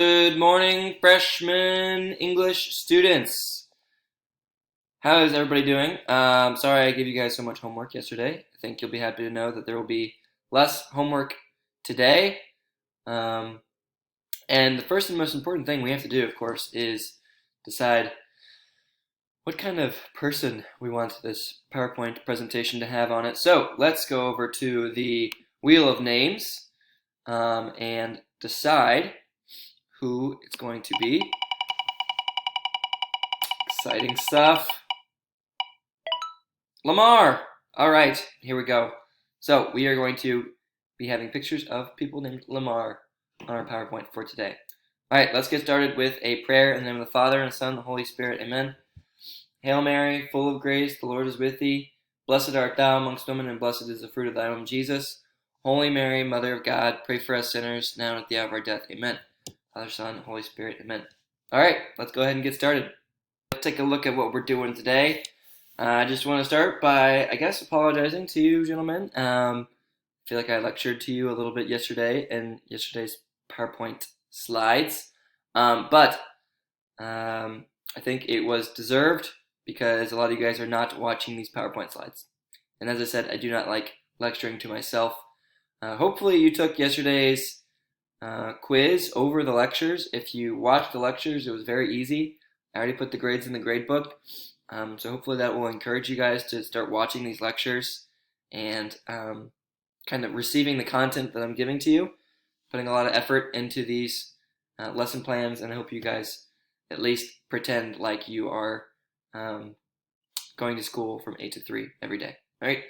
Good morning, freshman English students. How is everybody doing? Sorry I gave you guys so much homework yesterday. I think you'll be happy to know that there will be less homework today. Um, and the first and most important thing we have to do, of course, is decide what kind of person we want this PowerPoint presentation to have on it. So let's go over to the wheel of names and decide who it's going to be. Exciting stuff. Lamar! All right, here we go. So we are going to be having pictures of people named Lamar on our PowerPoint for today. All right, let's get started with a prayer in the name of the Father, and the Son, and the Holy Spirit. Amen. Hail Mary, full of grace, the Lord is with thee. Blessed art thou amongst women, and blessed is the fruit of thy womb, Jesus. Holy Mary, Mother of God, pray for us sinners, now and at the hour of our death. Amen. Father, Son, and Holy Spirit. Amen. All right, let's go ahead and get started. Let's take a look at what we're doing today. I just want to start by, I guess, apologizing to you, gentlemen. I feel like I lectured to you a little bit yesterday in yesterday's PowerPoint slides, but I think it was deserved because a lot of you guys are not watching these PowerPoint slides. And as I said, I do not like lecturing to myself. Hopefully you took yesterday's quiz over the lectures. If you watched the lectures, it was very easy. I already put the grades in the grade book. So hopefully that will encourage you guys to start watching these lectures and kind of receiving the content that I'm giving to you, putting a lot of effort into these lesson plans, and I hope you guys at least pretend like you are going to school from 8 to 3 every day. All right?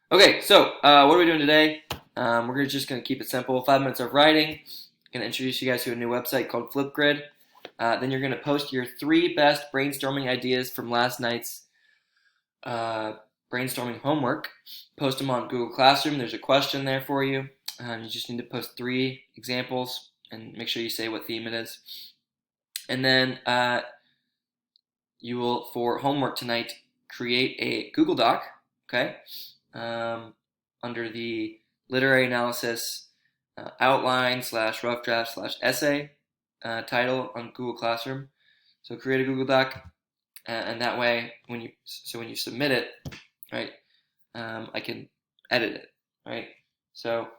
Okay, so what are we doing today? We're just going to keep it simple. 5 minutes of writing. I'm going to introduce you guys to a new website called Flipgrid. Then you're going to post your 3 best brainstorming ideas from last night's brainstorming homework. Post them on Google Classroom. There's a question there for you. You just need to post 3 examples and make sure you say what theme it is. And then you will, for homework tonight, create a Google Doc, okay, under the literary analysis outline / rough draft / essay title on Google Classroom. So create a Google Doc, and that way, when you submit it, right, I can edit it, right. So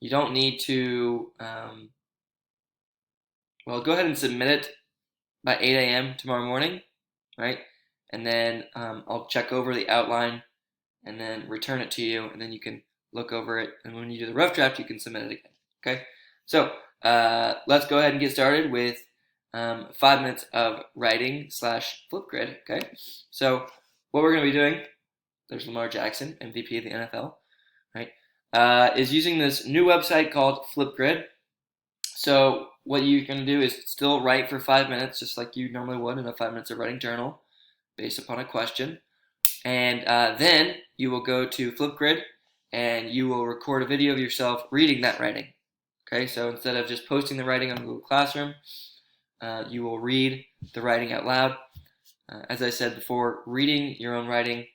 you don't need to. Well, go ahead and submit it by 8 a.m. tomorrow morning, right, and then I'll check over the outline and then return it to you, and then you can look over it. And when you do the rough draft, you can submit it again. Okay. So let's go ahead and get started with 5 minutes of writing / Flipgrid. Okay. So what we're going to be doing, there's Lamar Jackson, MVP of the NFL, right, is using this new website called Flipgrid. So what you're going to do is still write for 5 minutes, just like you normally would in a 5 minutes of writing journal, based upon a question. And then you will go to Flipgrid and you will record a video of yourself reading that writing. Okay, so instead of just posting the writing on Google Classroom, you will read the writing out loud. As I said before, reading your own writing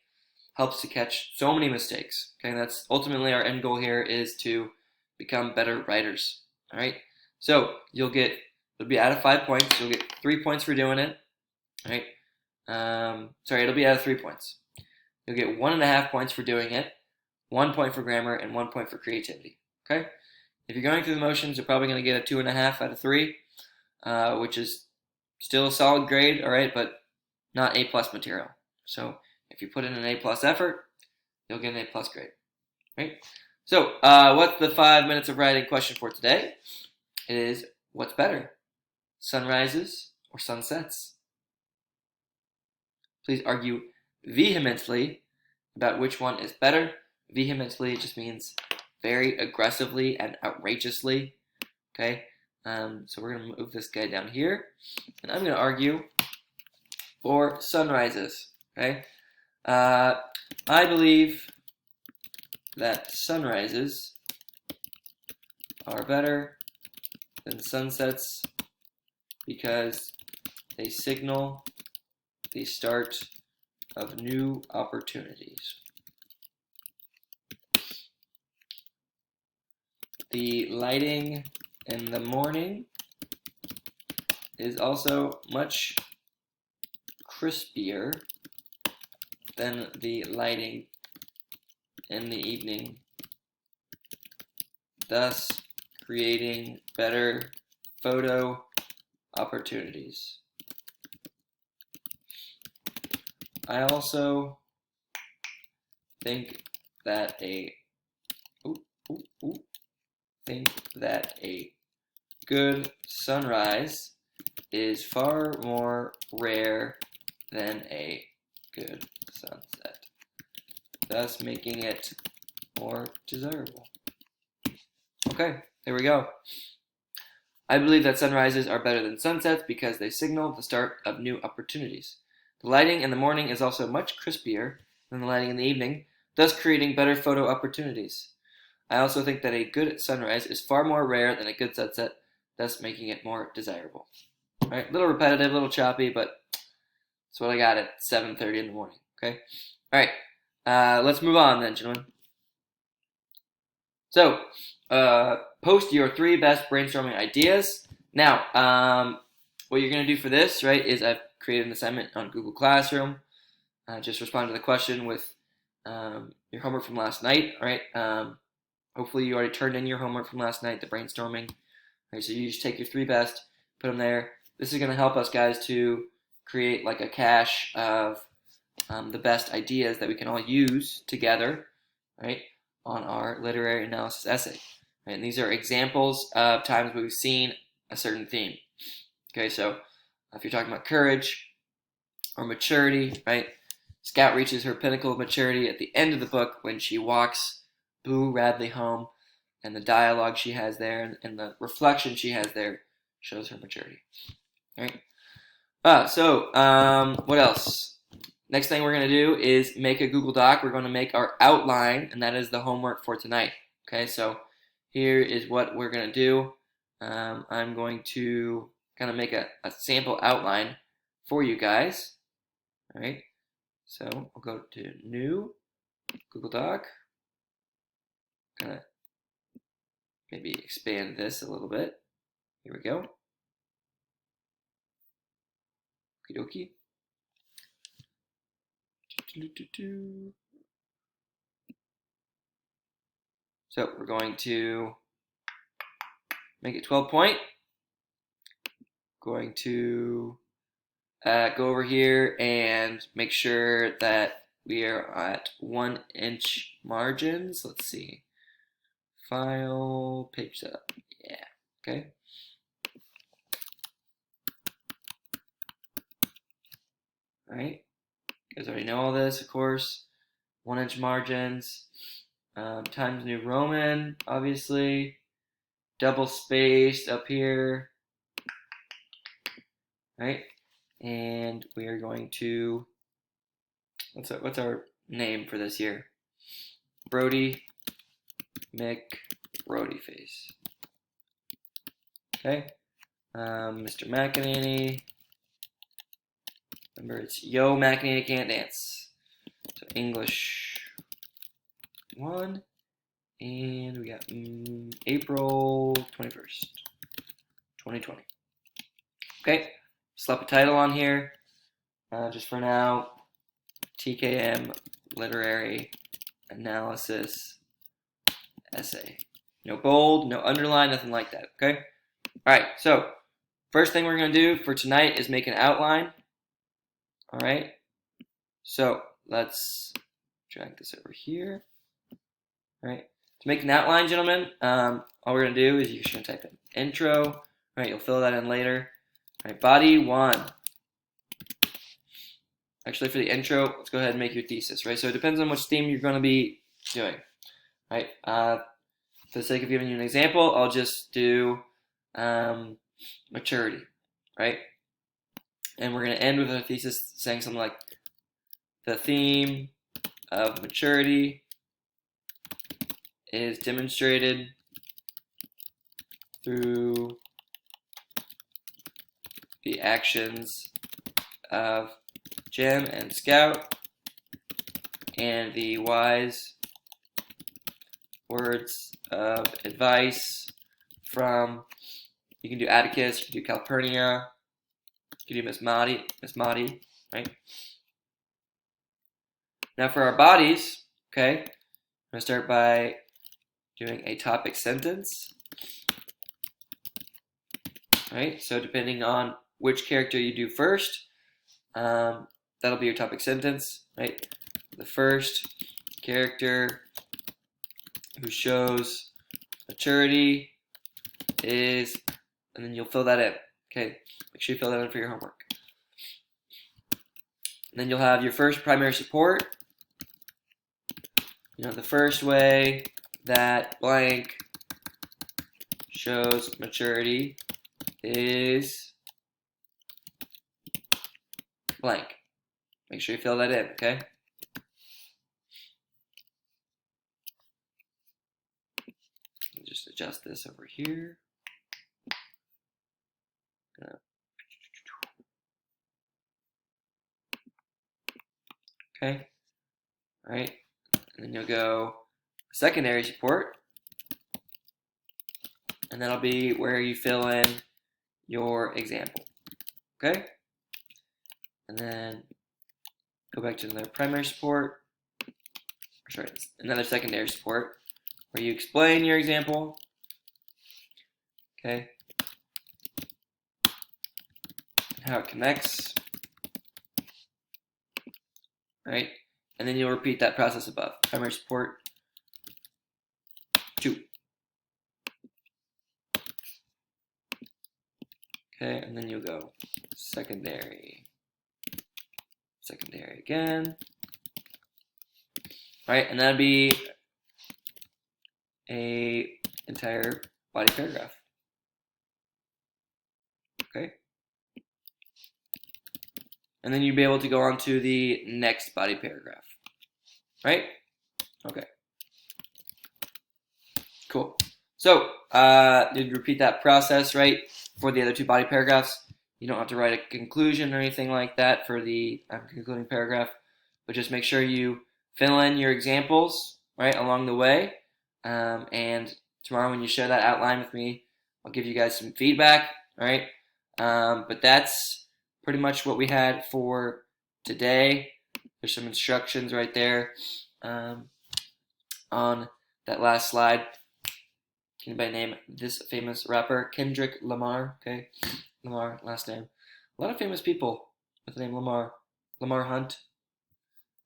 helps to catch so many mistakes. Okay, that's ultimately our end goal here, is to become better writers. All right, so it'll be out of 5 points. You'll get 3 points for doing it. All right, sorry, it'll be out of 3 points. You'll get 1.5 points for doing it, 1 point for grammar, and 1 point for creativity. Okay? If you're going through the motions, you're probably going to get a 2.5 out of 3, which is still a solid grade, all right, but not A+ material. So if you put in an A+ effort, you'll get an A+ grade. Right? So what's the 5 minutes of writing question for today? It is, what's better, sunrises or sunsets? Please argue vehemently about which one is better. Vehemently just means very aggressively and outrageously. Okay, so we're going to move this guy down here, and I'm going to argue for sunrises. Okay, I believe that sunrises are better than sunsets because they signal the start of new opportunities. The lighting in the morning is also much crispier than the lighting in the evening, thus creating better photo opportunities. I also think that a good sunrise is far more rare than a good sunset, thus making it more desirable. Okay, there we go. I believe that sunrises are better than sunsets because they signal the start of new opportunities. The lighting in the morning is also much crispier than the lighting in the evening, thus creating better photo opportunities. I also think that a good sunrise is far more rare than a good sunset, thus making it more desirable. All right, a little repetitive, a little choppy, but that's what I got at 7:30 in the morning. Okay, all right, let's move on then, gentlemen. So, post your 3 best brainstorming ideas. Now, what you're going to do for this, right, is I've created an assignment on Google Classroom. Just respond to the question with your homework from last night, all right? Hopefully you already turned in your homework from last night, the brainstorming. Right, so you just take your 3 best, put them there. This is going to help us, guys, to create like a cache of the best ideas that we can all use together, right, on our literary analysis essay. Right? And these are examples of times where we've seen a certain theme. Okay, so if you're talking about courage or maturity, right, Scout reaches her pinnacle of maturity at the end of the book when she walks Boo Radley home, and the dialogue she has there and the reflection she has there shows her maturity. All right. What else? Next thing we're going to do is make a Google Doc. We're going to make our outline, and that is the homework for tonight. Okay, so here is what we're going to do. I'm going to kind of make a sample outline for you guys. All right, so I'll go to New, Google Doc. Kind of maybe expand this a little bit. Here we go. Okie dokie. So we're going to make it 12 point. Going to go over here and make sure that we are at 1-inch margins. Let's see. File, page setup. Yeah, okay. All right. You guys already know all this, of course. 1-inch margins. Times New Roman, obviously. Double spaced up here. Right? And we are going to, what's our name for this here? Brody McBrodyface. Okay. Mr. McEnany. Remember, it's Yo McEnany Can't Dance. So English 1. And we got April 21st, 2020. Okay. Slap a title on here. Just for now, TKM Literary Analysis Essay. No bold, no underline, nothing like that, okay? All right, so first thing we're going to do for tonight is make an outline. All right, so let's drag this over here. All right, to make an outline, gentlemen, all we're going to do is you're just going to type in intro. All right, you'll fill that in later. All right, body 1. Actually, for the intro, let's go ahead and make your thesis, right? So it depends on which theme you're going to be doing, right? For the sake of giving you an example, I'll just do maturity, right? And we're going to end with a thesis saying something like, the theme of maturity is demonstrated through the actions of Jem and Scout and the wise words of advice from, you can do Atticus, you can do Calpurnia, Could do Miss Maddie, right? Now for our bodies, okay, I'm going to start by doing a topic sentence, right? So depending on which character you do first, that'll be your topic sentence, right? The first character who shows maturity is, and then you'll fill that in, okay? Make sure you fill that in for your homework. And then you'll have your first primary support. You know, the first way that blank shows maturity is blank. Make sure you fill that in, okay? Just adjust this over here. Okay, all right, and then you'll go secondary support, and that'll be where you fill in your example, okay? And then go back to another primary support, or sorry, another secondary support, where you explain your example, okay, and how it connects, right? And then you'll repeat that process above. Primary support 2. Okay, and then you'll go secondary again. All right, and that'd be a entire body paragraph. Okay. And then you'd be able to go on to the next body paragraph. Right? Okay. Cool. So, did you repeat that process, right, for the other 2 body paragraphs? You don't have to write a conclusion or anything like that for the concluding paragraph, but just make sure you fill in your examples, right, along the way. And tomorrow when you share that outline with me, I'll give you guys some feedback, all right? But that's pretty much what we had for today. There's some instructions right there on that last slide. Can anybody name this famous rapper? Kendrick Lamar, okay? Lamar, last name. A lot of famous people with the name Lamar. Lamar Hunt,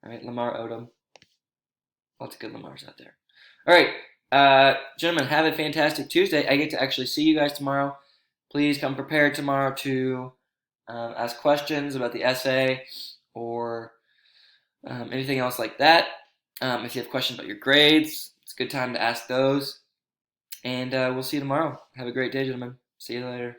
all right? Lamar Odom. Lots of good Lamars out there. All right, gentlemen, have a fantastic Tuesday. I get to actually see you guys tomorrow. Please come prepared tomorrow to ask questions about the essay or anything else like that. If you have questions about your grades, it's a good time to ask those. And we'll see you tomorrow. Have a great day, gentlemen. See you later.